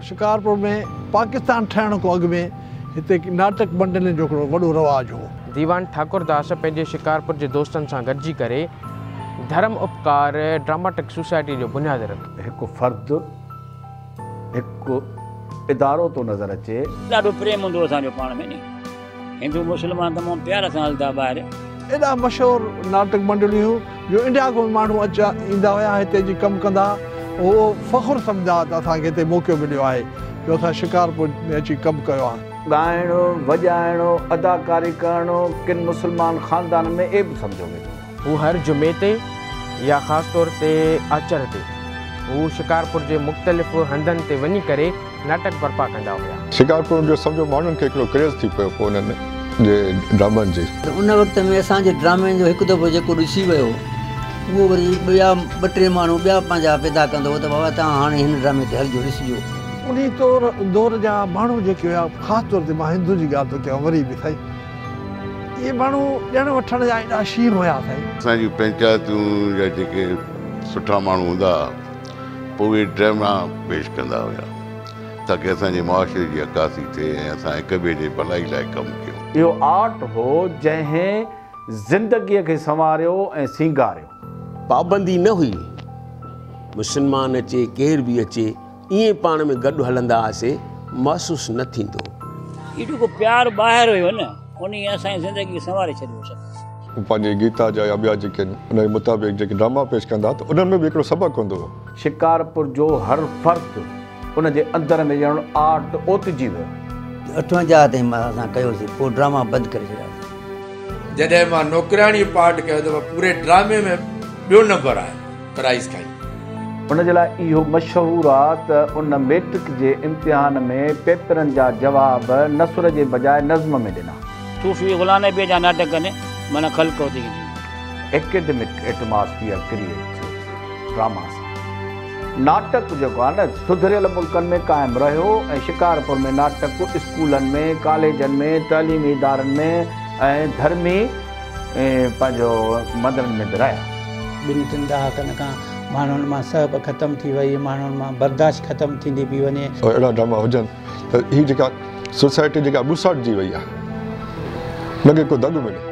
शिकारपुर में पाकिस्तान ठहण खां अॻु में हिते नाटक मंडलियुनि जो हिकिड़ो वॾो रवाजु हो। दीवान ठाकुरदास पंहिंजे शिकारपुर जे दोस्तनि सां गॾिजी करे धर्म उपकार ड्रामाटिक सोसाइटी जो बुनियादु रखियो। हिकु फ़र्दु हिकु इदारो थो नज़र अचे। ॾाढो प्रेम हूंदो असांजो पाण में नी, हिंदू मुस्लमान तमामु प्यार सां हलंदा ॿाहिरि। एॾा मशहूरु नाटक मंडलियूं जो इंडिया खां माण्हू ईंदा हुआ, हिते जी कमु कंदा, उहो फ़ख़ुरु सम्झा त असांखे हिते मौक़ो मिलियो आहे जो असां शिकारपुर में अची कमु कयो आहे। ॻाइणो, वॼाइणो, अदाकारी करणो किन मुस्लमान ख़ानदान में ए बि सम्झो वेंदो। हू हर जुमे ते या ख़ासि तौर ते आचर ते हू शिकारपुर जे मुख़्तलिफ़ हंधनि ते वञी करे नाटक बर्पा कंदा हुआ। शिकारपुर जो सम्झो माण्हुनि खे हिकिड़ो क्रेज़ थी पियो पोइ उन्हनि जे ड्रामनि जी। उन वक़्त में असांजे ड्रामे जो हिकु दफ़ो जेको ॾिसी वियो उहो वरी ॿिया ॿ टे माण्हू ॿिया पंहिंजा पैदा कंदो त बाबा तव्हां हाणे हिन ड्रामे ते हलिजो ॾिसिजो। उन दौर जा माण्हू जेके हुआ, ख़ासि तौर ते मां हिंदू जी ॻाल्हि थो कयां वरी बि साईं, इहे माण्हू ॾियण वठण जा एॾा शीर हुया साईं। असांजी पंचायतूं जा जेके सुठा माण्हू हूंदा पोइ उहे ड्रामा पेश कंदा हुआ ताकी असांजे मुआशरे जी अकासी थिए ऐं असां हिक ॿिए जे भलाई लाइ कमु कयूं। इहो आर्ट हो जंहिं ज़िंदगीअ खे संवारियो ऐं सींगारियो। पाबंदी न हुई, मुस्लमान अचे केर बि अचे ईअं पाण में गॾु हलंदा हुआसीं, महसूसु न थींदो। एॾो को प्यार ॿाहिरि हुयो न, उन असांजी ज़िंदगी खे संवारे छॾियो सभु। पंहिंजे गीता जा या ॿिया जेके उन जे मुताबिक़ जेके ड्रामा पेश कंदा त उन्हनि में बि हिकिड़ो सबक़ु हूंदो हो। शिकारपुर जो हर फ़र्दु उन जे अंदरि में ॼण आर्ट ओतिजी वियो। 58 ताईं असां कयोसीं, पोइ ड्रामा बंदि करे छॾियासीं। जॾहिं मां नौकराणी पार्ट कयो त पूरे ड्रामे में ॿियो नंबर आहे प्राइज़ खाई। उन जे लाइ इहो मशहूरु आहे त उन मैट्रिक जे इम्तिहान में पेपरनि जा जवाब नसुर जे बजाए नज़्म में ॾिना। सूफ़ी ग़ुलाम नबी जा नाटक ने माना ख़ल्क़ थी एकेडमिक एटमॉस्फियर क्रिएट थियो ड्रामा सां। नाटक जेको आहे न सुधरियल मुल्कनि में क़ाइमु रहियो ऐं शिकारपुर में नाटक स्कूलनि में, कॉलेजनि में, तइलीमी इदारनि में ऐं धर्मी पंहिंजो मंदरनि में बि रहिया। 2-3 ॾहाकनि खां माण्हुनि मां सहब ख़तमु थी वई, माण्हुनि मां बर्दाश्त ख़तमु थींदी पई वञे। अहिड़ा ड्रामा हुजनि त हीअ जेका सोसाइटी जेका बुसाइट जी वई आहे, लॻे को दॻ मिले।